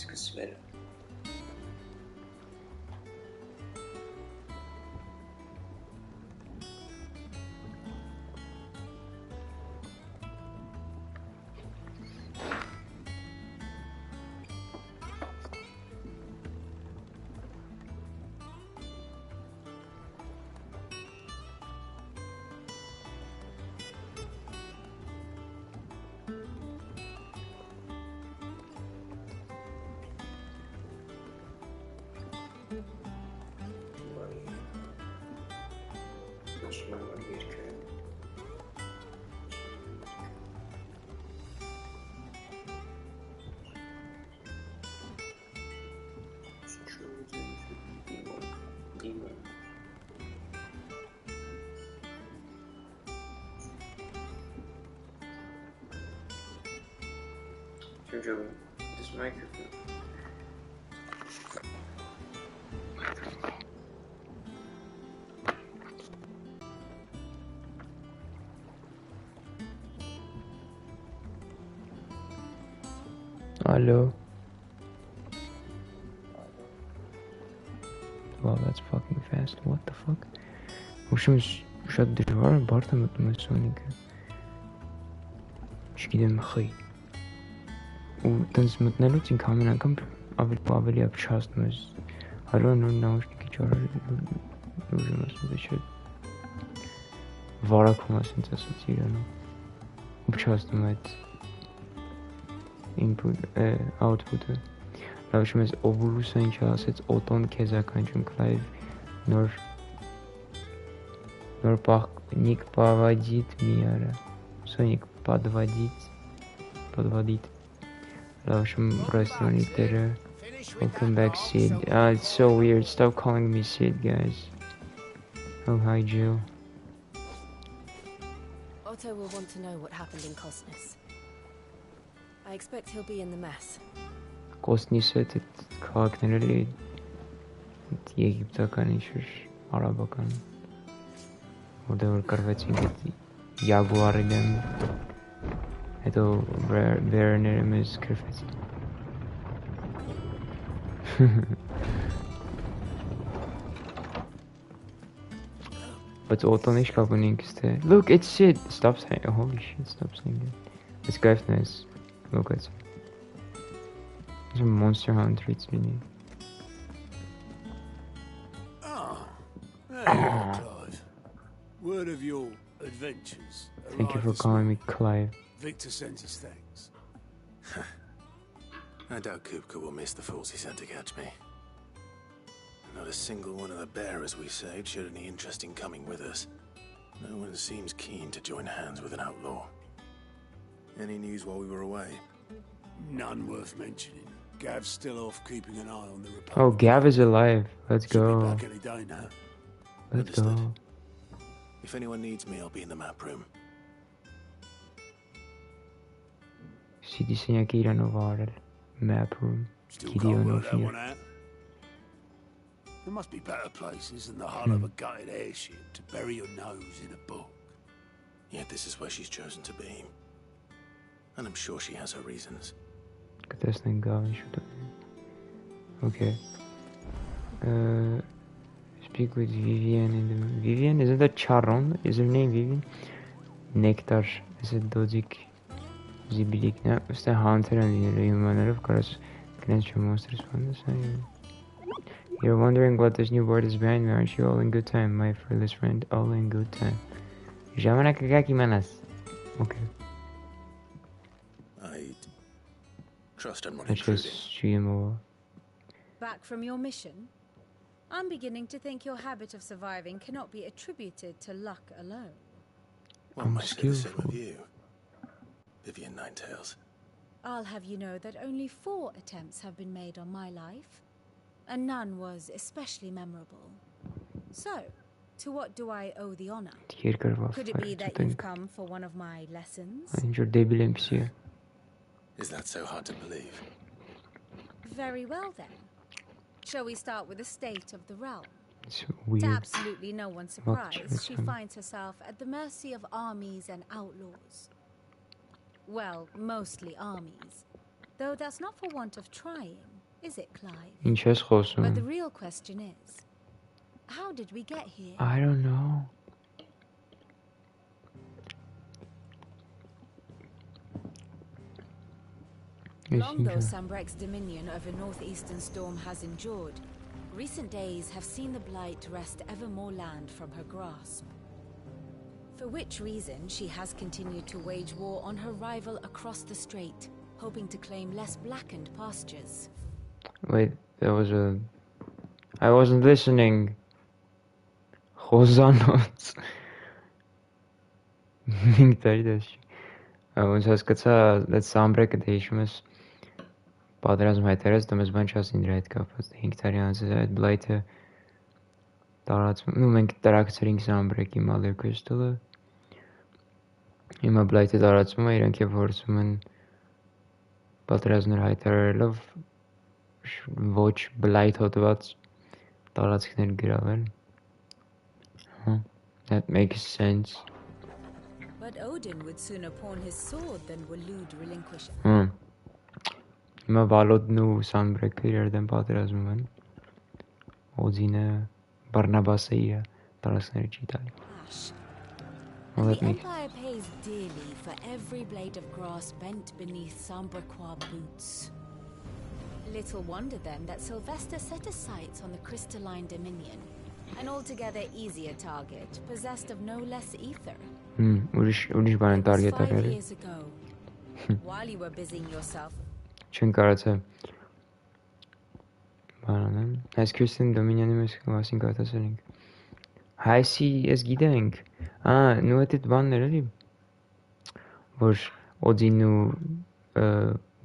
gcery. Joe, this microphone. Hello. Wow, that's fucking fast. What the fuck? وش الدجوار بارتا متمسونيك شكيدم خي وتنس متنلوتين كامنا كم أبلي أبشاست مز هلو نوش نكيجار نوجمس بشد واراكم أسنت أسوتيرانو أبشاست مات input output لوش مز أبولوس إن شاء الله أوتون كذا كانجون كلايف نور ник поводит мира. Соник подводит. Лошим растянутые. Welcome back, Sid. It's so weird. Stop calling me Sid, guys. Oh, hi, Jill. Otto will want to know what happened in Kosnis. I expect he'll be in the mess. Kosnis это как нерли. Египта канишер, арабакан. Whatever карватинг ягуаридем. Это вернерем из карватинг. But Otonish Kabuninks. Look, it's Sid. Stop saying. Oh, holy shit! Stop saying it. It's nice. Look at it. It's a monster hunter. It's me. Clive. Word of your adventures. Thank you for calling me Clive. Victor sends his thanks. I doubt Kupka will miss the fools he sent to catch me. Not a single one of the bearers we saved showed any interest in coming with us. No one seems keen to join hands with an outlaw. Any news while we were away? None worth mentioning. Gav's still off keeping an eye on the Republic. Oh, Gav is alive. Let's go. Should be back any day now. Let's Understood. go. If anyone needs me, I'll be in the map room. Si disegna che erano varie. Map room. Still Chi can't Dio work that non one out. There must be better places than the hull of a gutted airship to bury your nose in a book. Yet this is where she's chosen to be. And I'm sure she has her reasons. Katesning Gavin should Okay. Speak with Vivian in the... Vivian? Isn't that Charon? Is her name Vivian? Nectar. Is it Dodik? Zibilik. No, it's the hunter and the human, of course. Cleanse monsters from the side. You're wondering what this new word is behind me, aren't you? All in good time, my fearless friend. All in good time. Jamana kagaki manas. Okay. I trust I'm not Let's intruding. just shoot him over. Back from your mission? I'm beginning to think your habit of surviving cannot be attributed to luck alone. One might say the same skillful. of you, Vivian Ninetails. I'll have you know that only 4 attempts have been made on my life, and none was especially memorable. So, to what do I owe the honor? Could it be that you've come for one of my lessons? Is that so hard to believe? Very well then. Shall we start with the state of the realm? It's weird. To absolutely no one's surprise, it's she fun. finds herself at the mercy of armies and outlaws. Well, mostly armies. Though that's not for want of trying. is it, Clive? Ինչ ես But the խոսում? real question is, how did we get here? I don't know. Long though Sambrek's dominion over northeastern Storm has endured, recent days have seen the Blight wrest ever more land from her grasp. For which reason she has continued to wage war on her rival across the strait, hoping to claim less blackened pastures. Wait, there was a... I wasn't listening. Խոզանոց. Մենք դարիդաշ։ Ոնց հասկացա, that Sambrek-ը դե հիշում ես պատերազմ հայտարարեց, դու մեզ բան չասին դրա հետ կապված, 5 տարի անց այդ Blight-ը տարածվում, ու մենք տրակցրինք Sambrek-ի Mother Crystal-ը, հիմա Blight-ը տարածվում է, իրանք և որսում են պատերազմներ հայտարարելով ոչ Blight հոտված տարածքներ գրավել. That makes sense. But Odin would sooner pawn his sword than Waloed relinquish it. Հիմա Վալոդն ու Sambrek-ը իրար դեմ պատերազմում են. Օդինը Բարնաբասը իր տարածքները չի տալի. And the Empire pays dearly for every blade of grass bent beneath Sambrequois boots. Little wonder then that Sylvester set his sights on the crystalline dominion, an altogether easier target, possessed of no less ether. Ուրիշ բան են It was target 5 արել. years ago, while you were busying yourself. Չեն կարացա բան անեմ. Այս Christian Dominion-ի մասին կատասել ենք. Հայսի ես գիտենք. Նու այդ բաններ էլի. Որ Օդինն ու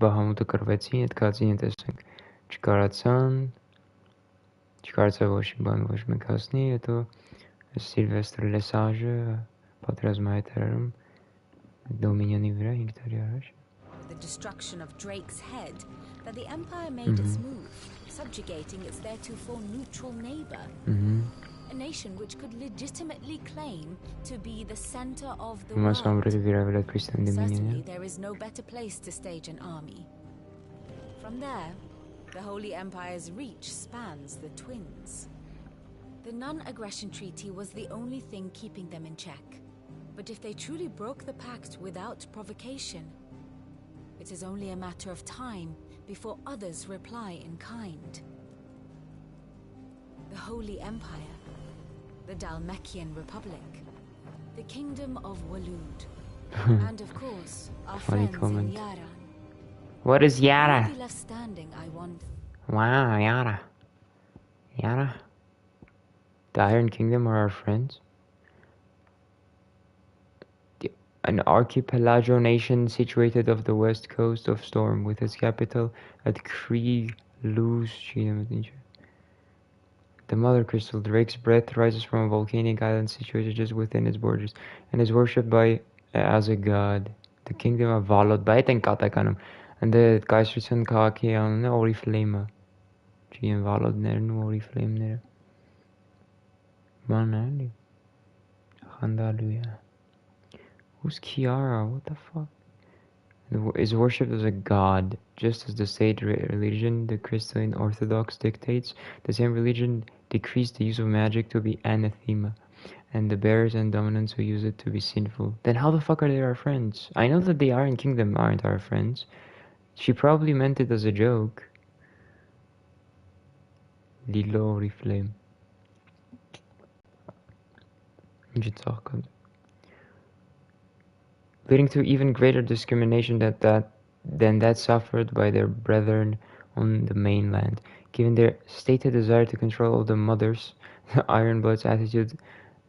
Բահամուտը կրվեցին, այդ կացին տեսենք. Չկարացա ոչ բան ոչ մեկ հասնի, հետո Սիլվեստր Լեսաժը պատերազմ հայտարարում Dominion-ի վրա 5 տարի առաջ. The destruction of Drake's head, that the Empire made its move, subjugating its theretofore neutral neighbor. A nation which could legitimately claim to be the center of the Հիմա world. Sambrek-ը գրավել այդ Christian Dominion-ը. Certainly there is no better place to stage an army. From there, the Holy Empire's reach spans the twins. The non-aggression treaty was the only thing keeping them in check. But if they truly broke the pact without provocation, it is only a matter of time before others reply in kind. The Holy Empire, the Dalmekian Republic, the Kingdom of Waloed, and of course, our Funny friends comment. in Yaran. What is Who Yara? will be left standing, I wonder. Wow, Yara. Yara? The Iron Kingdom are our friends? An archipelago nation situated off the west coast of Storm, with its capital at Krieg Luz. The Mother Crystal, Drake's breath, rises from a volcanic island situated just within its borders, and is worshipped by as a god. The kingdom of Valod, by it and the Kaiserson Kaki on the Oriflame. Gian Valodner, Oriflame. Manali. Handaluya. Who's Kiara? What the fuck? Is worshipped as a god, just as the state religion, the Christian Orthodox, dictates. The same religion decrees the use of magic to be anathema, and the bearers and dominants who use it to be sinful. Then how the fuck are they our friends? I know that the Iron Kingdom aren't our friends. She probably meant it as a joke. Lilo Oriflame. Leading to even greater discrimination than that suffered by their brethren on the mainland. Given their stated desire to control all the mothers, the Ironbloods' attitude,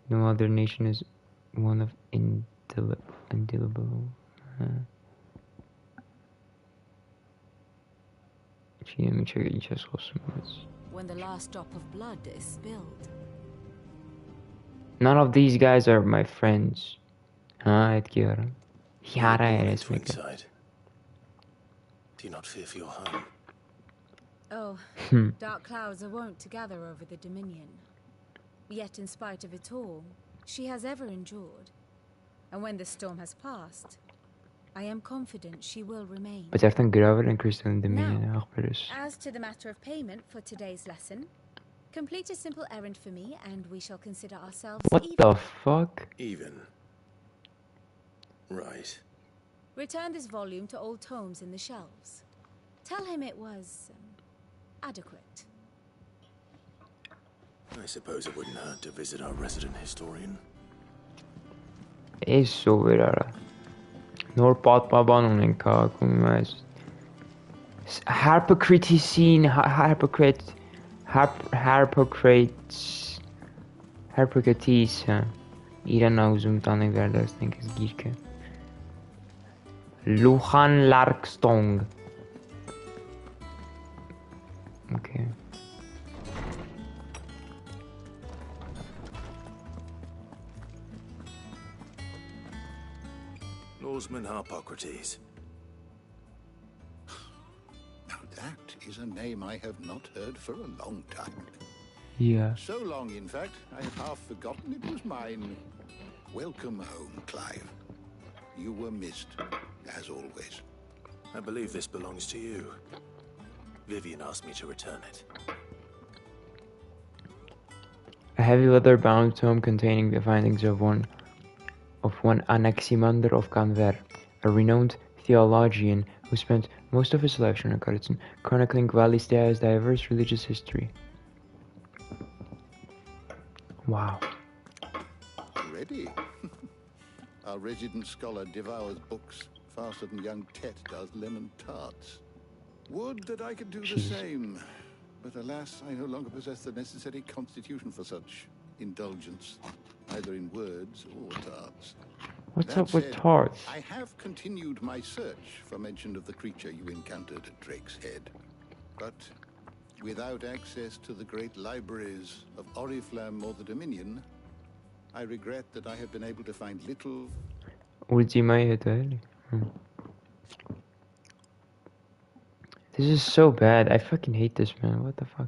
no other nation is one of indelible. When the last drop of blood is spilled. None of these guys are my friends. Edgar. Yara eres to inside. Do you not fear for your home? Oh, dark clouds are wont to gather over the Dominion. Yet in spite of it all, she has ever endured. And when the storm has passed, I am confident she will remain. Het heeft een gravel en kristallen dominion achter dus. As to the matter of payment for today's lesson, complete a simple errand for me and we shall consider ourselves What even. the fuck? Even. Right. Return this volume to old tomes in the shelves. Tell him it was adequate. I suppose it wouldn't hurt to visit our resident historian. Eso verara. Norpat babanın kalkınmaz. Harpocraticine, Harpocrates. İran ağzım tanık verdersin kız girke. Luhan Larkstong. Okay. Norseman Harpocrates. Now that is a name I have not heard for a long time. Yeah. So long, in fact, I have half forgotten it was mine. Welcome home, Clive. You were missed, as always. I believe this belongs to you. Vivian asked me to return it. A heavy leather-bound tome containing the findings of one Anaximander of Canver, a renowned theologian who spent most of his life in Karlsson, chronicling Valistea's diverse religious history. Wow. Ready? Our resident scholar devours books faster than young Tet does lemon tarts. Would that I could do the same, but alas, I no longer possess the necessary constitution for such indulgence, either in words or tarts. What's That up with said, tarts? I have continued my search for mention of the creature you encountered at Drake's Head, but without access to the great libraries of Oriflamme or the Dominion, I regret that I have been able to find little. Ultimatum. This is so bad. I fucking hate this, man. What the fuck?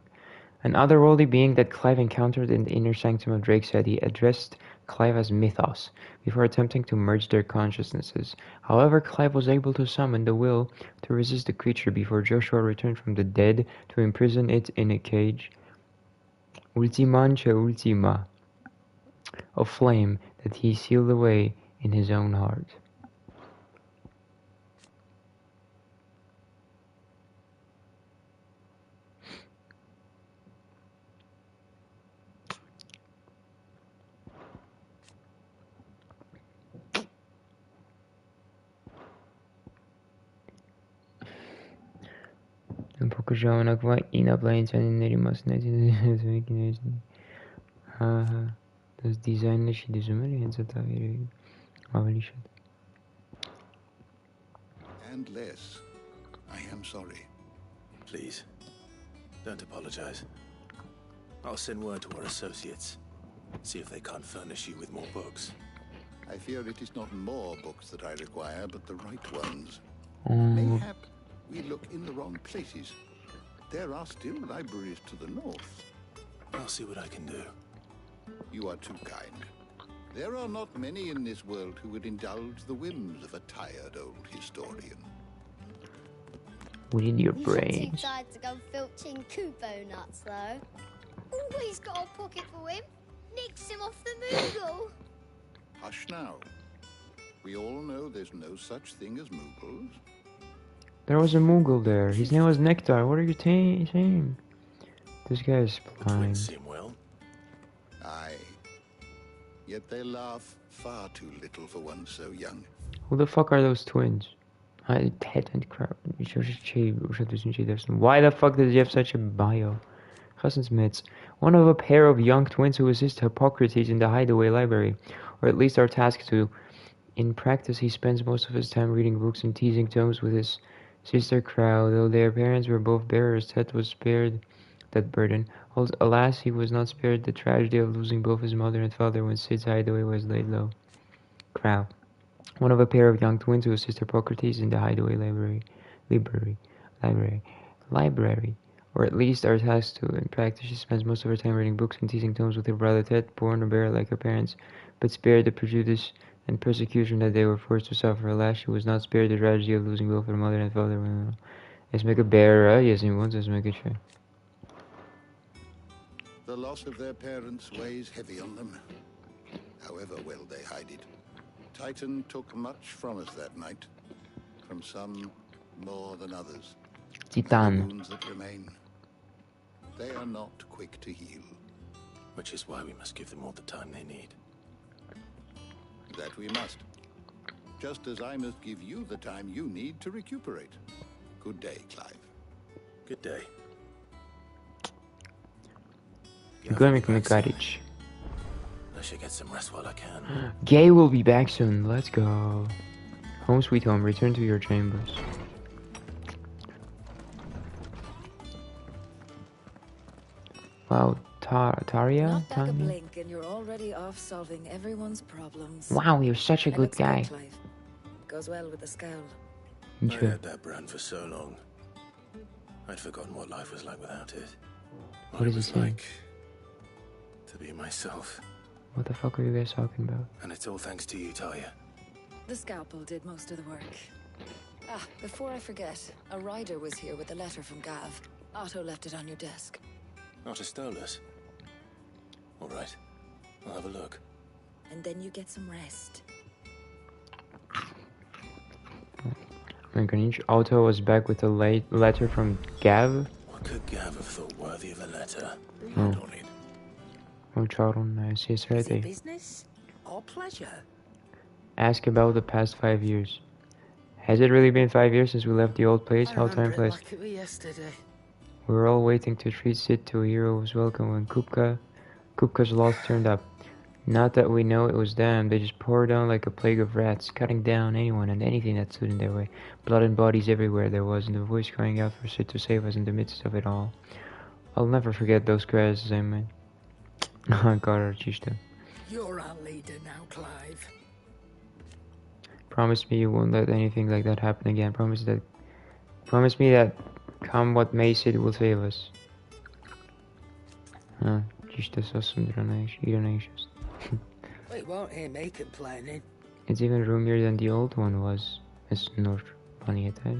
An otherworldly being that Clive encountered in the inner sanctum of Drake's Head, he addressed Clive as Mythos before attempting to merge their consciousnesses. However, Clive was able to summon the will to resist the creature before Joshua returned from the dead to imprison it in a cage. Ultimancha ultima. Of flame that he sealed away in his own heart. Փոքր ժամանակվա ինապլանետյանների մասնագետների դες դիզայնը չի դիզում էլի հենց այդ երևի ավելի շատ. And less. I am sorry. Please, don't apologize. I'll send word to our associates. See if they can't furnish you with more books. I fear it is not more books that I require, but the right ones. Oh. Mayhap we look in the wrong places. There are still libraries to the north. I'll see what I can do. You are too kind. There are not many in this world who would indulge the whims of a tired old historian. We need your He's brains. too tired to go filching Kubo nuts, though. Always got a pocket for him. Nicks him off the Moogle. Hush now. We all know there's no such thing as Moogles. There was a Moogle there. His name was Nectar. What are you saying? This guy is The twins blind. seem well. Aye. Yet they laugh far too little for one so young. Who the fuck are those twins? Ted and crap. Why the fuck did you have such a bio? One of a pair of young twins who assist Hippocrates in the hideaway library, or at least are tasked to. In practice, he spends most of his time reading books and teasing tomes with his sister Crow. Though their parents were both bearers, Ted was spared that burden. Alas, he was not spared the tragedy of losing both his mother and father when Sid's hideaway was laid low. Crow. One of a pair of young twins who assist Hippocrates in the hideaway library, or at least are tasked to. In practice, she spends most of her time reading books and teasing tomes with her brother Ted, born a bear like her parents, but spared the prejudice and persecution that they were forced to suffer. Alas, she was not spared the tragedy of losing both her mother and father. Is make a bear, yes, he wants to make a sure. The loss of their parents weighs heavy on them, however well they hide it. Titan took much from us that night, from some more than others. Titan. The wounds that remain, they are not quick to heal. Which is why we must give them all the time they need. That we must. Just as I must give you the time you need to recuperate. Good day, Clive. Good day. You're going to make a cottage. I should get some rest while I can. Gay will be back soon. Let's go. Home sweet home. Return to your chambers. Wow, Taria? Not back a blink and you're already off solving everyone's problems. Wow, you're such a good guy. Clive. Goes well with the scowl. I had that brand for so long. I'd forgotten what life was like without it. What is he saying? Like to be myself. What the fuck are you guys talking about? And it's all thanks to you, Talia. The scalpel did most of the work. Ah, before I forget, a rider was here with a letter from Gav. Otto left it on your desk. Otto stole us. All right, I'll have a look. And then you get some rest. Otto was back with a letter from Gav. What could Gav have thought worthy of a letter? Oh, Charon, nice. Yes, right there. Business or pleasure? Ask about the past 5 years. Has it really been 5 years since we left the old place? How time flies. Like it was yesterday. We were all waiting to treat Sid to a hero's welcome when Kupka's loss turned up. Not that we know it was them, they just poured on like a plague of rats, cutting down anyone and anything that stood in their way. Blood and bodies everywhere there was, and a voice crying out for Sid to save us in the midst of it all. I'll never forget those cries, I mean. You're our leader now, Clive. Promise me you won't let anything like that happen again. Promise me that come what may, Sid will save us. It won't hear me complaining. It's even roomier than the old one was. It's not funny at all.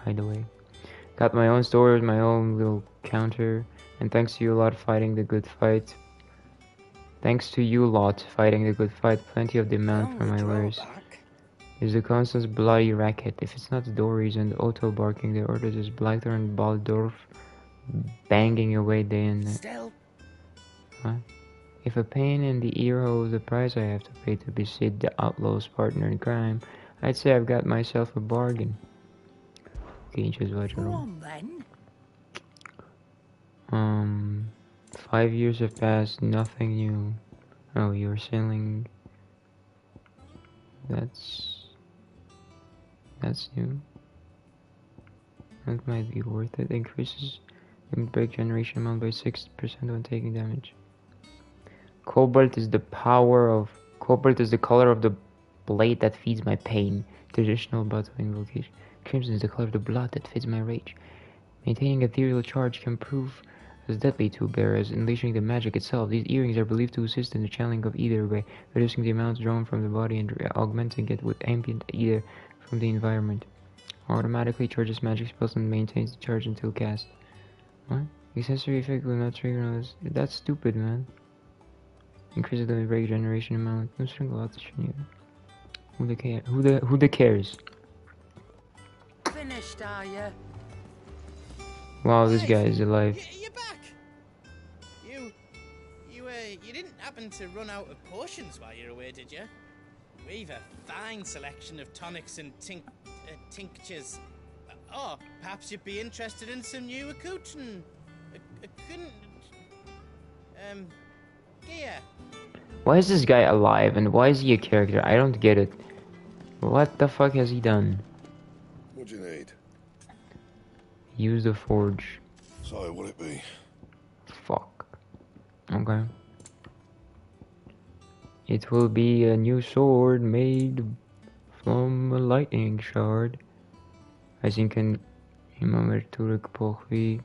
Hideaway. Got my own store with my own little counter, and thanks to you lot fighting the good fight. Plenty of demand for my wares. It's the constant bloody racket. If it's not the Dories and Otto barking their orders, it's Blackthorn and Baldorf banging away day and night. Still. What? If a pain in the ear holds the price I have to pay to be Sid the outlaw's partner in crime, I'd say I've got myself a bargain. Okay, just watch Go on then. 5 years have passed, nothing new. Oh, you're selling. That's new. That might be worth it. Increases limit break generation amount by 6% when taking damage. Cobalt is the color of the blade that feeds my pain. Traditional battle invocation. Crimson is the color of the blood that feeds my rage. Maintaining ethereal charge can prove as deadly to bearers, unleashing the magic itself. These earrings are believed to assist in the channeling of either way, reducing the amount drawn from the body and augmenting it with ambient ether from the environment. Automatically charges magic spells and maintains the charge until cast. What? Accessory effect will not trigger on this. That's stupid, man. Increases the break generation amount. Who the cares? Finished, are you? Wow, this guy is alive. You're back. You didn't happen to run out of potions while you're away, did you? We've a fine selection of tonics and tinctures. Oh, perhaps you'd be interested in some new accoutrement. Gear. Why is this guy alive and why is he a character? I don't get it. What the fuck has he done? What do you need? Use the forge. So, what'll it be? Fuck. Okay. It will be a new sword made from a lightning shard. I think an imamerturk pochvi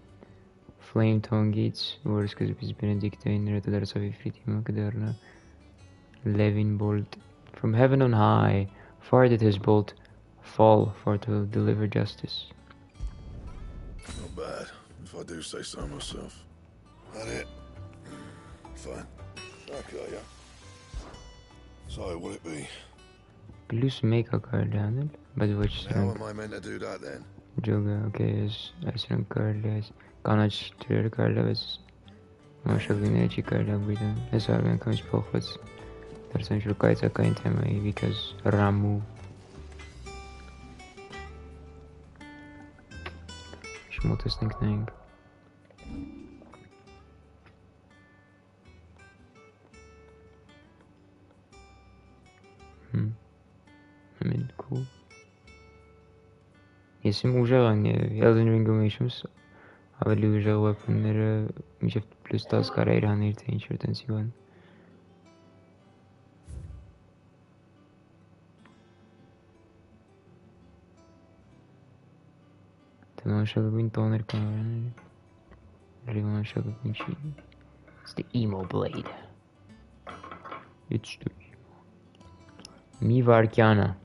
flame tongue gates words because it's Benedictine Retodarsavi Fritima Kadarna Levin Bolt From heaven on high, far did his bolt fall for to deliver justice. Not bad, if I do say so myself. That it? Fine. Okay, yeah. So, will it be? Plus make karlı but which How am I meant to do that then? Joga, okay, is an karlı kanach tür karlı is Marshall Vineci karlı biden. This organ comes pochwitz. There's an shurkaita kain tema because Ramu. Schmuttes nickname. I mean, cool. Yesim uğrayan Elden Ring oynamışız. Havali uğrayan weaponları Mişef plus tas karayran irte inşurten sivan. Tamam şaka bin toner kameranı. Rivan şaka bin şey. It's the emo blade. It's the Mi varkana.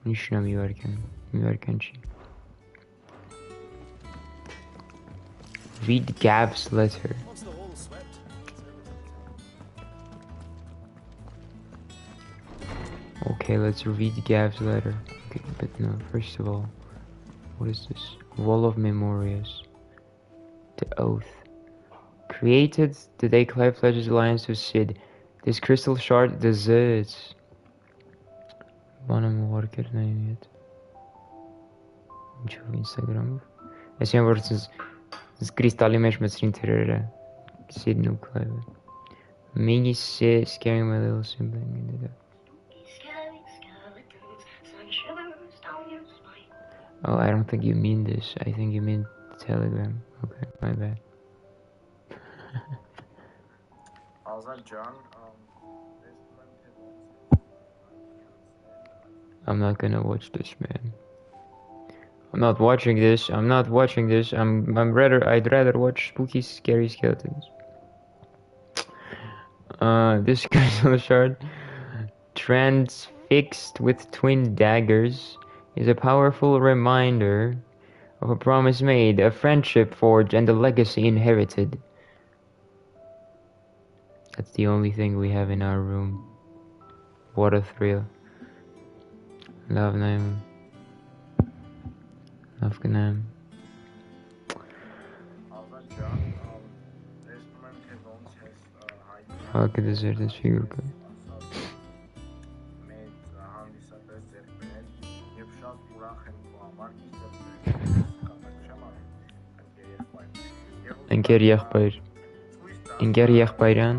Nişna mi varkan. Mi varkan chi. Read Gav's letter. Okay, let's read Gav's letter. Okay, but no, first of all, what is this? Wall of Memorias. The Oath. Created the day Clive pledges alliance to Sid. This crystal shard deserts. Bana mı var ki name yet? Ничего Instagram. Если я говорю с кристаллами меж метрин террора. Sid no Clive. Mini scaring my little sibling in the dark. Oh, I don't think you mean this. I think you mean Telegram. Okay, my bad. I'm not gonna watch this, man. I'm not watching this. I'm not watching this. I'd rather watch spooky, scary skeletons. This crystal shard, transfixed with twin daggers, is a powerful reminder of a promise made, a friendship forged, and a legacy inherited. That's the only thing we have in our room. What a thrill. Love name. Love name. Look at this figure. Ընկեր եղբայր եղբայրան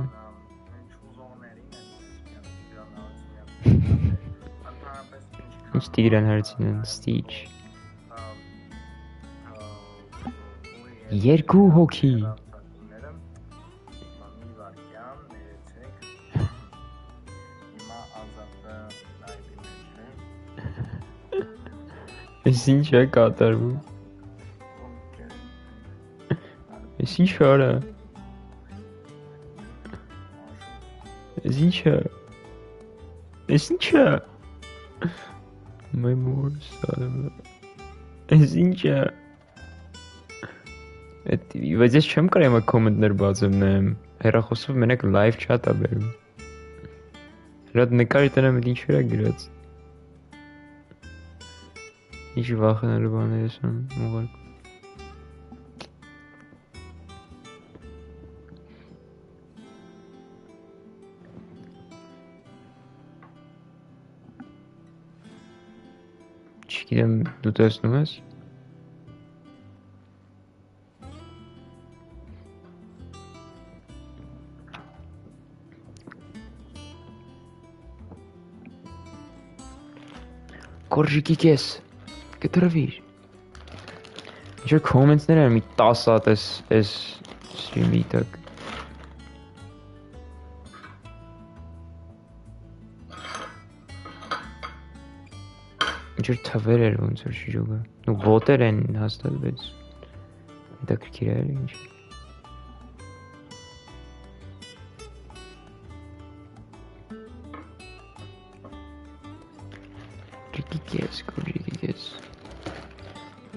Ինչ տիգրան հարցին են Stitch Երկու հոգի Ես ինչ է կատարվում Ես ինչ արա Ես ինչ է Ես ինչ է My more son Ես ինչ է Բայց ես չեմ կարեմ այդ կոմենտներ բացեմ նայեմ Հեռախոսով մենակ live chat ա բերում Հրատ նկարի տնեմ էլ ինչ վրա գրած Ինչ վախենալու բաներ ես անում մողարկ Չգիտեմ դու տեսնում ես Կորժիկի կես կտրվիր Ինչ որ կոմենտներ են մի 10 հատ ես սրիմի տակ Ինչ որ թվեր էր ոնց որ շիժոգը ու բոտեր են հաստատ բայց հետաքրքիր էր ինչ Ridiculous, go ridiculous.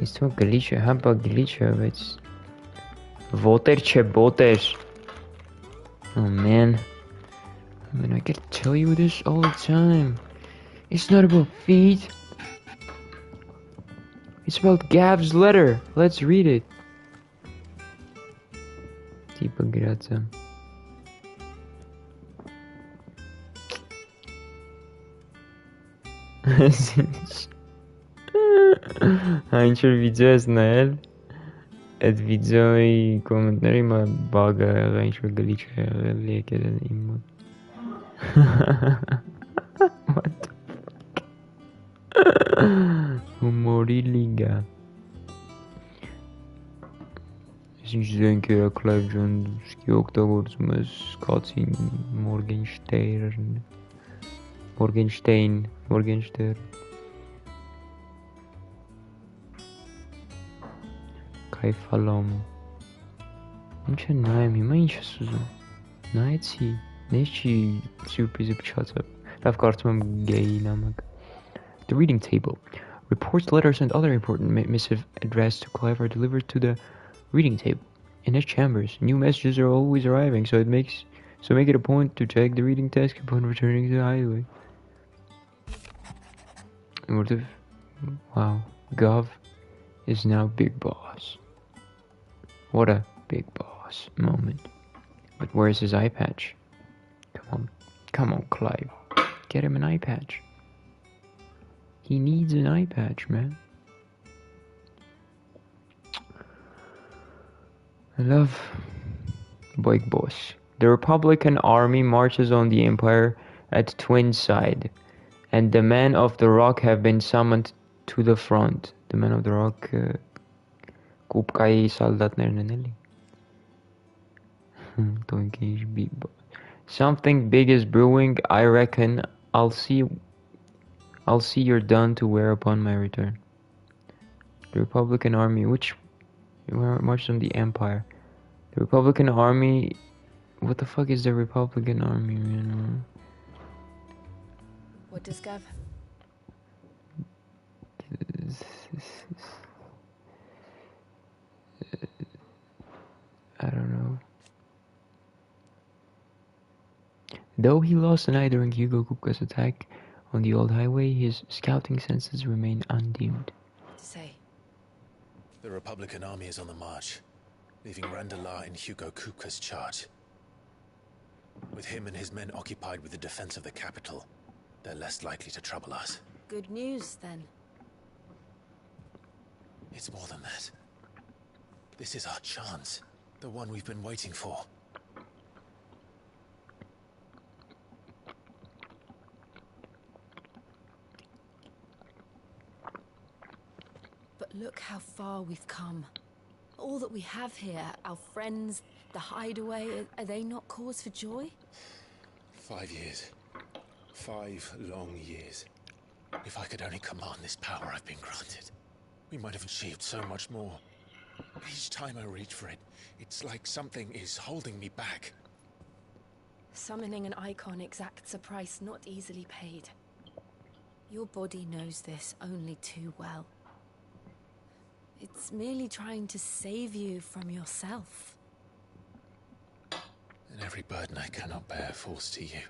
Ist to glitcha, hamba glitcha, it's Voter che boter. Oh man. I mean, I gotta tell you this all the time. It's not about feet. It's about Gav's letter. Let's read it. Tipo grazie. Այնչր վիդեո ես նայել, այդ վիդեոյի կոմենտների մա բագ ա եղել, ինչ-որ գլիչ ա եղել, եկել են իմ մոտ։ What the fuck? Հումորի լիգա։ Ես ինչ զենք երա Clive Jones-ի օգտագործում ես կացին Morgenstern Կայֆալամ Ինչ է նայեմ, հիմա ինչ ես ուզում Նայեցի, նես չի սյուրպիզը պչած է Լավ կարծում եմ գեյի նամակ The reading table Reports, letters, and other important missive addressed to Clive are delivered to the reading table in his chambers. New messages are always arriving, so make it a point to check the reading desk upon returning to the highway. Wow, Gov is now big boss. What a big boss moment. But where's his eye patch? Come on, Clive. Get him an eye patch. He needs an eye patch, man. I love Big Boss. The Republican army marches on the Empire at Twin Side, and the men of the Rock have been summoned to the front. The men of the Rock, Kupkai soldatner'n eli. Something big is brewing. I reckon I'll see your done to wear upon my return. The Republican army, which marches on the Empire. The Republican army. What the fuck is the Republican army, man? What does Gav? I don't know. Though he lost an eye during Hugo Kupka's attack on the old highway, his scouting senses remain undimmed. What to say? The Republican army is on the march, leaving Randalar in Hugo Kupka's charge. With him and his men occupied with the defense of the capital, they're less likely to trouble us. Good news, then. It's more than that. This is our chance, the one we've been waiting for. But look how far we've come. All that we have here, our friends, the hideaway, are they not cause for joy? 5 years. 5 long years. If I could only command this power I've been granted, we might have achieved so much more. Each time I reach for it, it's like something is holding me back. Summoning an icon exacts a price not easily paid. Your body knows this only too well. It's merely trying to save you from yourself. And every burden I cannot bear falls to you.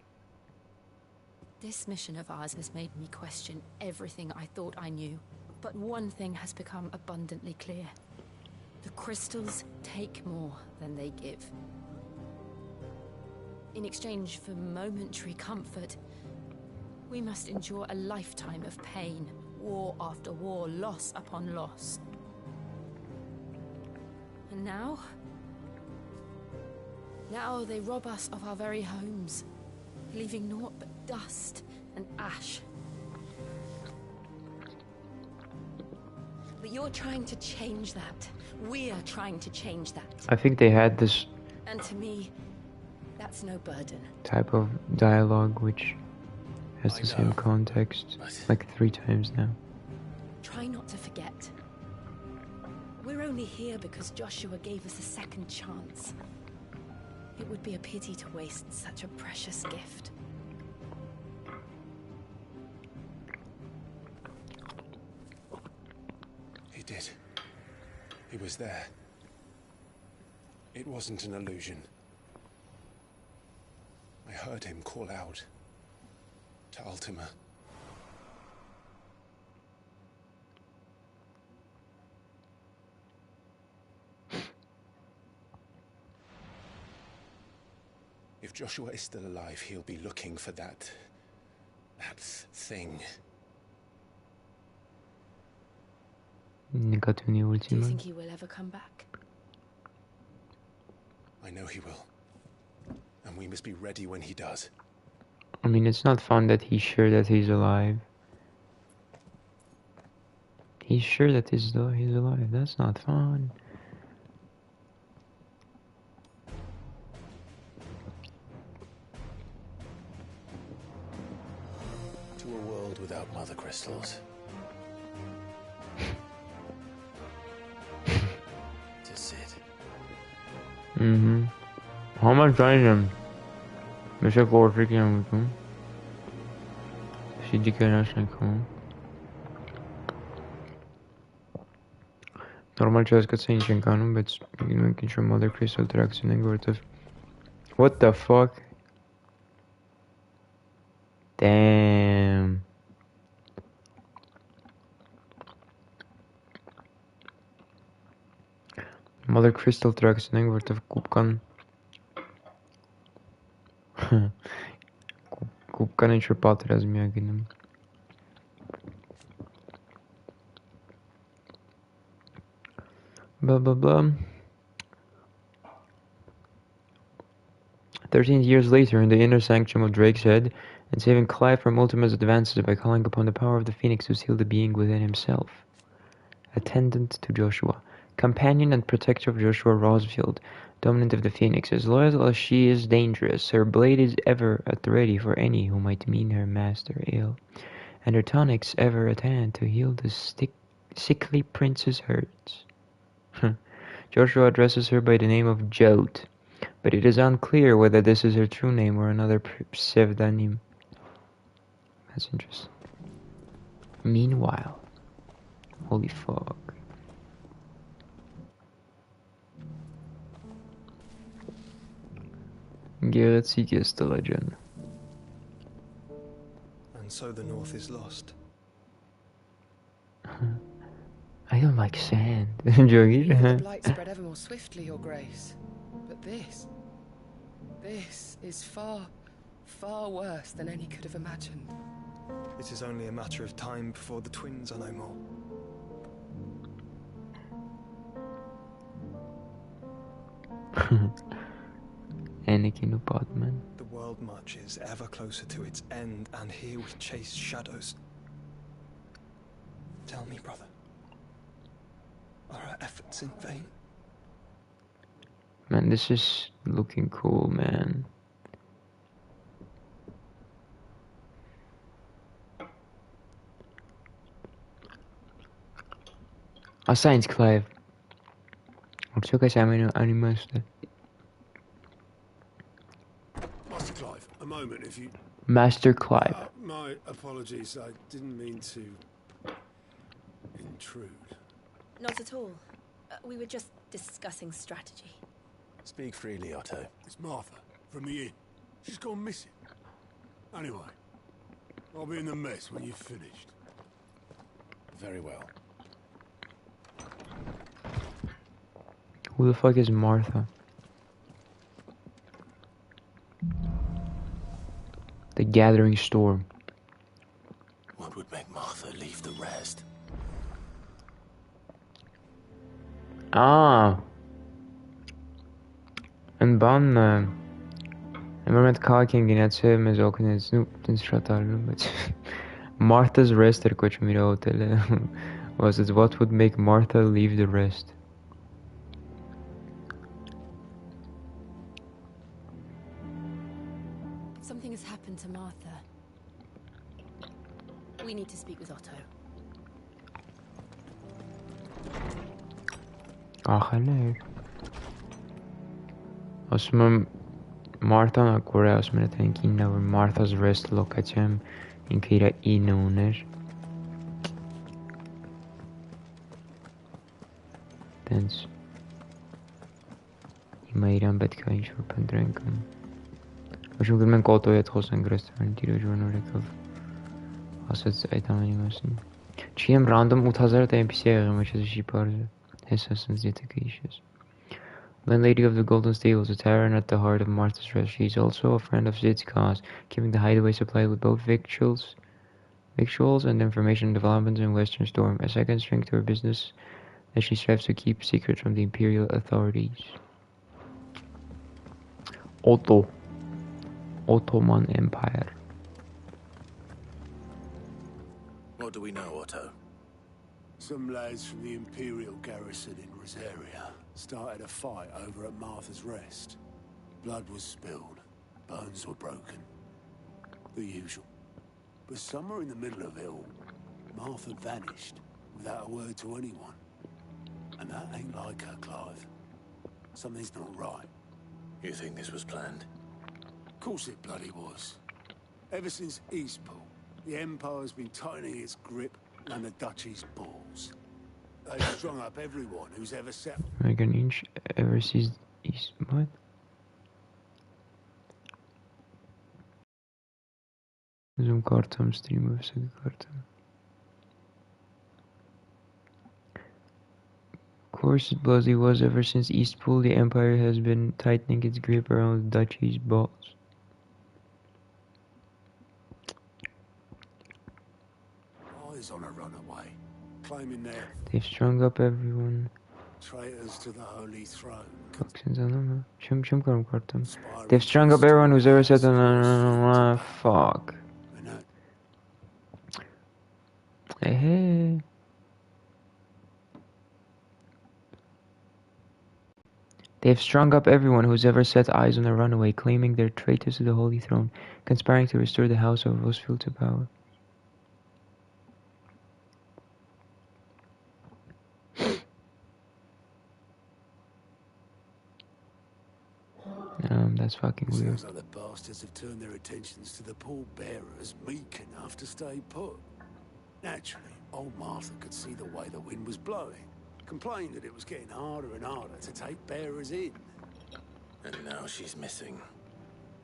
This mission of ours has made me question everything I thought I knew. But one thing has become abundantly clear. The crystals take more than they give. In exchange for momentary comfort, we must endure a lifetime of pain, war after war, loss upon loss. And now they rob us of our very homes, leaving naught but dust and ash. But you're trying to change that. We're trying to change that. I think they had this And to me, that's no burden. type of dialogue which has the same context like 3 times now. Try not to forget. We're only here because Joshua gave us a second chance. It would be a pity to waste such a precious gift. He was there. It wasn't an illusion. I heard him call out to Ultima. If Joshua is still alive, he'll be looking for that thing. Do you think he will ever come back? I know he will. And we must be ready when he does. I mean, it's not fun that he's sure that he's alive. He's sure that he's alive. That's not fun. To a world without mother crystals. To sit. How much time? Myślę koło freakiem tu. Się dzikie naśniegło. Normal čas, kad se inčenkanum, bet making sure mother crystal tracks in worth of. What the fuck? Damn. Mother crystal tracks in worth of kupkan. Kupkan in šepat razmiaginam. Blah blah blah. 13 years later, in the inner sanctum of Drake's head, and saving Clive from Ultima's advances by calling upon the power of the Phoenix to seal the being within himself. Attendant to Joshua, companion and protector of Joshua Rosfield, dominant of the Phoenix, as loyal as she is dangerous, her blade is ever at the ready for any who might mean her master ill, and her tonics ever at hand to heal the sickly prince's hurts. Joshua addresses her by the name of Jot, but it is unclear whether this is her true name or another pseudonym. That's interesting. Meanwhile, holy fuck. Gcery is the legend. And so the North is lost. I don't like sand. The blight spread ever more swiftly, Your Grace. But this is far, far worse than any could have imagined. It is only a matter of time before the twins are no more. Anakin apartment. The world marches ever closer to its end, and here we chase shadows. Tell me, brother, are our efforts in vain? Man, this is looking cool, man. Science Clive. Čo kaj sa menu animaste? Master Clive, a moment if you... Master Clive. My apologies, I didn't mean to intrude. Not at all. We were just discussing strategy. Speak freely, Otto. It's Martha, from the inn. She's gone missing. Anyway, I'll be in the mess when you've finished. Very well. Who the fuck is Martha? The Gathering Storm. What would make Martha leave the rest? Een ban. Maar met kaking in het zwemmen is ook in het snoep. Het is but Martha's rest er coach me hotel. Was it what would make Martha leave the rest? Something has happened to Martha. We need to speak with Otto. Leuk. Als we Martha naar Korea, als we het denken over Martha's rest location in Kira inowner. Տենց հիմա իրան պետք է ինչ-որ փնտրենք Ոչմ գնում ենք օտոյի հետ խոսենք ռեստորանի տիրոջ որնորեկով ասաց այդ ամենի մասին Չի եմ ռանդոմ 8000 դա այնպիսի եղել մեջ էսի շիպարը հեսա սենց եթե կհիշես Landlady of the Golden Stables, a tavern at the heart of Martha's Rest. She is also a friend of Zid's cause, keeping the hideaway supplied with both victuals and information developments in Western Storm, a second string to her business that she strives to keep secret from the Imperial authorities. Ottoman Empire. What do we know, Otto? Some lads from the Imperial garrison in Rosaria started a fight over at Martha's Rest. Blood was spilled, bones were broken. The usual. But somewhere in the middle of it all, Martha vanished without a word to anyone. And that ain't like her, Clive. Something's not right. You think this was planned? Of course it bloody was. Ever since Eastpool, the Empire's been tightening its grip on the Duchy's balls. They've strung up everyone who's ever set... American Inch ever sees East... What? Zoom kartım, stream website kartım. Of course it bloody was. Ever since Eastpool, the Empire has been tightening its grip around the Duchy's balls. Eyes on a runaway, claiming they're... They've strung up everyone. Traitors to the Holy Throne. They've strung up everyone who's ever said fuck. Hey. They've strung up everyone who's ever set eyes on a runaway, claiming they're traitors to the Holy Throne, conspiring to restore the House of Rosfield to power. That's fucking weird. Sounds like the bastards have turned their attentions to the pallbearers meek enough to stay put. Naturally, old Martha could see the way the wind was blowing. Complained that it was getting harder and harder to take bearers in. And now she's missing.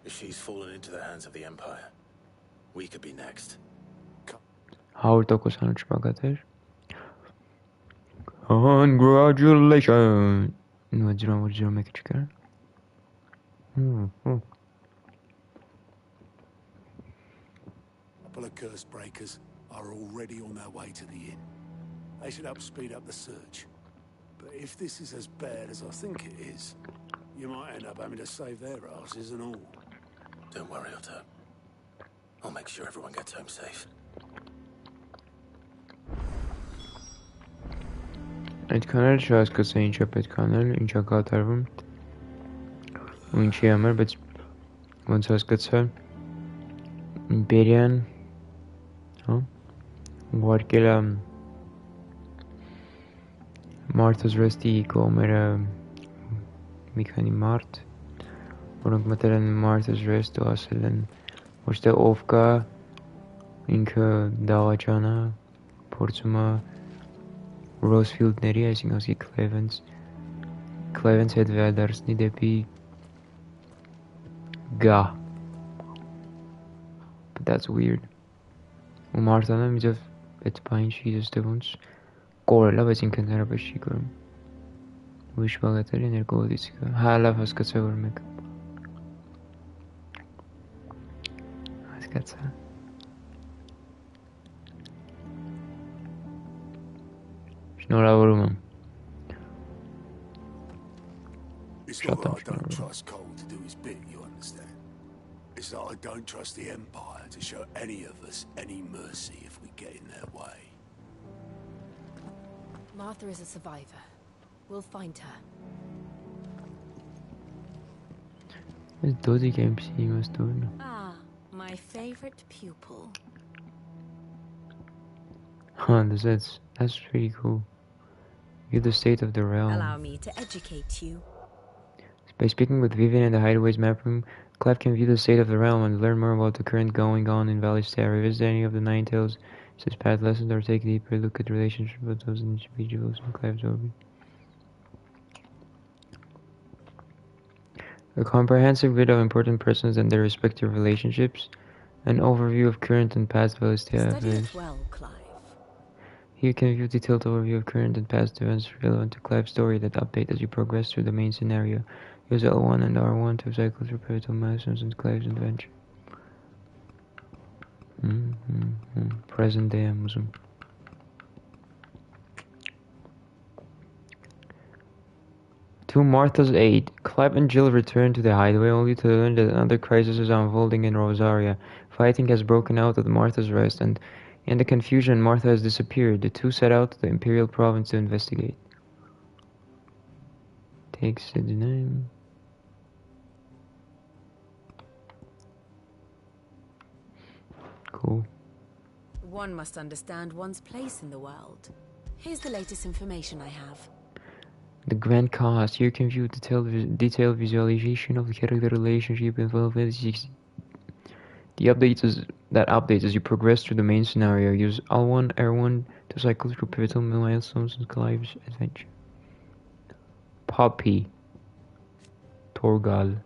If she's fallen into the hands of the Empire, we could be next. Congratulations! What you make it chicken? A couple of curse breakers are already on their way to the inn. They should help speed up the search. But if this is as bad as I think it is, you might end up having to save their asses and all. Don't worry, Otto. I'll make sure everyone gets home safe. Այդքան էլ չհասկացա ինչա պետք անել, ինչա կատարվում ու ինչի համար, բայց ոնց հասկացա Իմպերիան ուղարկել է Martha's Rest-ի կողմերը մի քանի մարդ, որոնք մտել են Martha's Rest ու ասել են ոչ թե ով կա, ինքը դավաճան է, փորձում է Rosfield-ների, այսինքն ասի Clive-ից հետ վերադարձնի դեպի Գա. But that's weird. Ու Մարտանը միջև այդ բանը չի դե ոնց կորել է, բայց ինքը ընդհանրապես չի կորում։ Ուրիշ բաղետերի ներկողից կա։ Հա, լավ հասկացա որ մեկ։ Հասկացա։ Շնորհավորում եմ։ It's not that I don't trust Cole to do his bit, you understand? It's that I don't trust the Empire to show any of us any mercy if we get in their way. Martha is a survivor. We'll find her. Ah, my favorite pupil. Huh, that's pretty cool. You're the state of the realm. Allow me to educate you. By speaking with Vivian in the Hideaway's map room, Clive can view the state of the realm and learn more about the current going on in Valley Star. Revisit any of the Nine Tales, says past lessons, or take a deeper look at the relationship of those individuals in Clive's orbit. A comprehensive grid of important persons and their respective relationships. An overview of current and past events. Study it well, Clive. Here can view detailed overview of current and past events relevant to Clive's story that update as you progress through the main scenario. Use L1 and R1 to cycle through pivotal milestones in Clive's adventure. Present day Amazon. To Martha's aid, Clive and Jill return to the hideaway only to learn that another crisis is unfolding in Rosaria. Fighting has broken out at Martha's Rest, and in the confusion, Martha has disappeared. The two set out to the Imperial Province to investigate. Takes the name. Cool. One must understand one's place in the world. Here's the latest information I have. The Grand Cast. Here can view detailed visualization of the character relationship in Final Fantasy XVI. The updates as you progress through the main scenario. Use L1, R1 to cycle through pivotal milestones in Clive's adventure. Poppy. Torgal.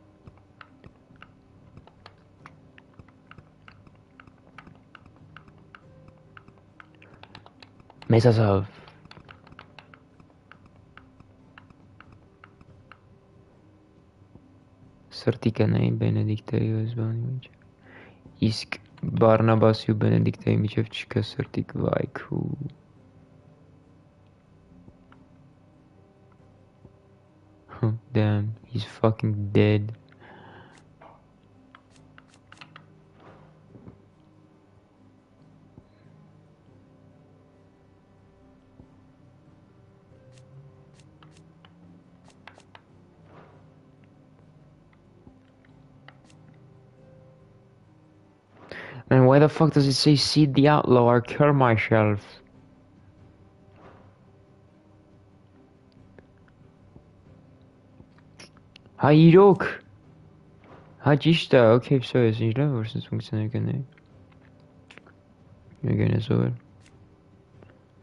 Mesasov. Sărticanei Benedictei Zvanovici. Isk Barnabasiu Benedictei Michevchika Stipvac. Damn, he's fucking dead. And why the fuck does it say Seed the Outlaw or Kill Myself? Hayırok. Hacı işte, okey, все, źle versus funkcjonuje. Göre zor.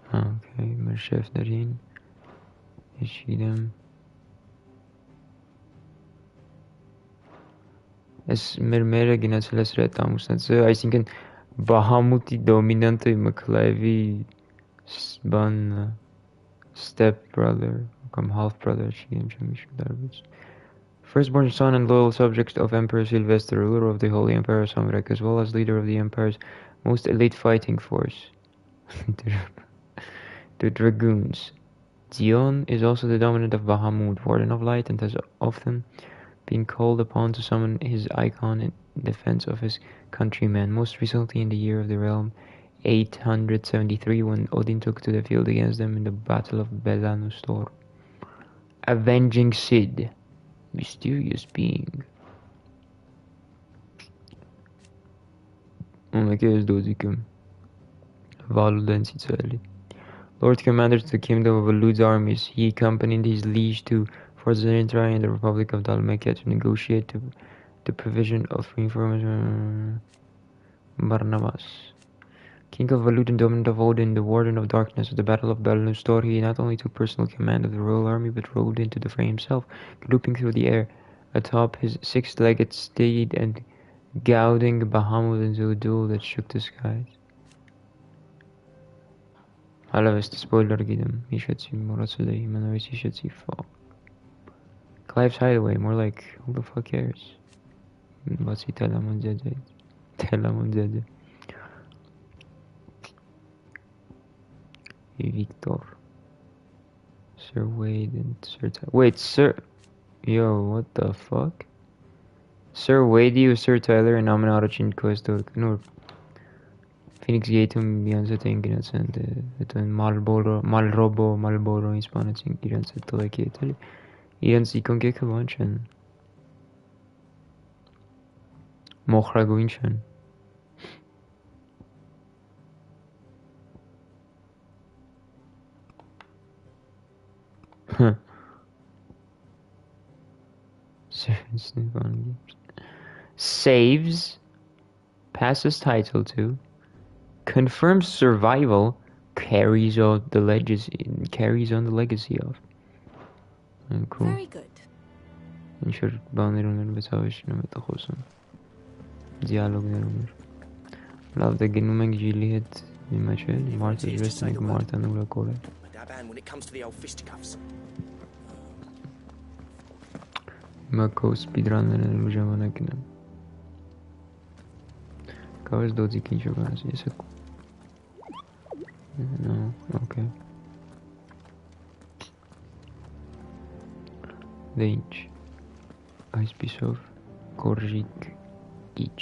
Okey, ben şeflerin. Eşidem. Es mermere ginatele sreta musnatse. I think Bahamuti dominante Clive-i ban step brother, half brother. Firstborn son and loyal subject of Emperor Sylvester, ruler of the Holy Empire Samrek, as well as leader of the Empire's most elite fighting force, the Dragoons. Zion is also the dominant of Bahamut, Warden of Light, and has often been called upon to summon his icon in defense of his countrymen, most recently in the year of the realm 873 when Odin took to the field against them in the Battle of Belanustor. Avenging Sid. Mysterious being. Lord Commander to the Kingdom of Alud's armies, he accompanied his liege to Fort Zenitrai in the Republic of Dalmatia to negotiate the provision of reinforcements. Barnabas. King of Alud and dominant of Odin, the Warden of Darkness at the Battle of Belanustor, he not only took personal command of the royal army, but rode into the fray himself, looping through the air atop his six-legged steed and goading Bahamut into a duel that shook the skies. Spoiler gidim. Clive's hideaway, more like, who the fuck cares? Victor. Sir Wade and Sir wait, Sir... Yo, what the fuck? Sir Wade or Sir Tyler and Amanarachin Questor. No. Phoenix Gatum Bianza Tinkinas and Malrobo in Spanish in Iran's at like Italy. Iran's Icon Gekawanchan. Mochraguinchan. Huh. Saves. Passes title to. Confirms survival. Carries on the legacy of. Cool. Very good. ինչ-որ բաներ ուներ, բայց հավեշինում է տը խոսում, դիալոգներ ուներ, լավ դե գնում ենք ժիլի հետ հիմա չէ, մարդը ժվեստ ենք մարդան ուրա կորել, հիմա քո սպիդրաններ են ժամանակին եմ, կավես դոձիկ ինչ-որ կանես, ես է no, okay. Դե ինչ, այսպիսով կորժիկ իչ,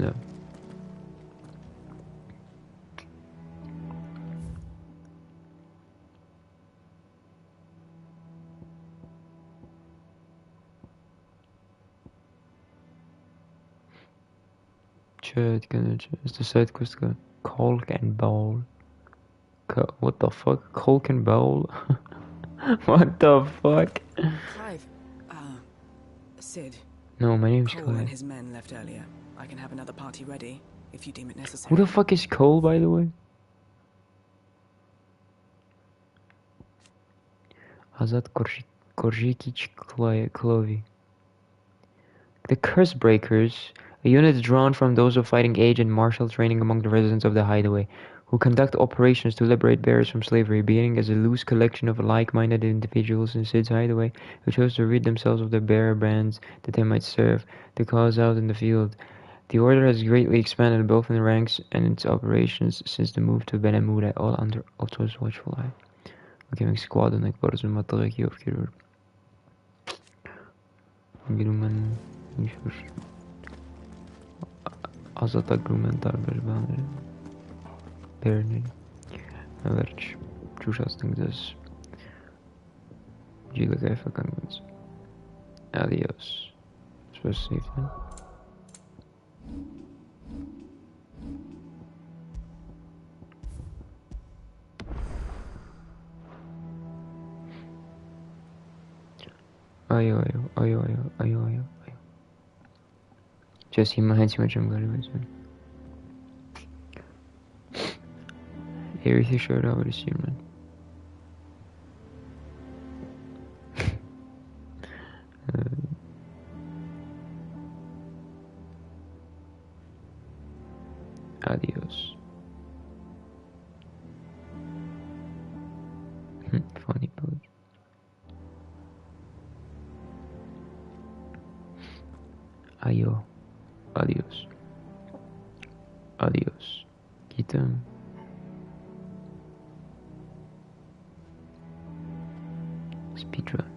լավ, չէ, այդ կներ չէ, ես դե side quest կա, Qaylenq and bowl, what the fuck, Qaylenq and bowl, what the fuck? Clive, Sid. No, my name's Cole Clive. and his men left earlier. I can have another party ready if you deem it necessary. Who the fuck is Cole, by the way? Azad Korjikic Clovi. The Curse Breakers, a unit drawn from those of fighting age and martial training among the residents of the Hideaway, who conduct operations to liberate bearers from slavery, beginning as a loose collection of like-minded individuals in Sid's Hideaway who chose to rid themselves of the bearer bands that they might serve the cause out in the field. The order has greatly expanded both in ranks and its operations since the move to Benamuda, all under Otto's watchful eye. Okay, մենք squad ունենք, բարձում մատաղեքի ովքեր որ գիրում են ինչ-որ ազատագրում են տարբեր բաներ բերների վերջ ճուշացնենք ձեզ ջիլը կայֆական գնց Adios Спасибо Այո Չես հիմա հենց հիմա չեմ գալի բայց Երիթի շորը ավելի սիրում են Adios Funny poet Այո Adios Գիտեմ Speedrun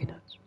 Գնաց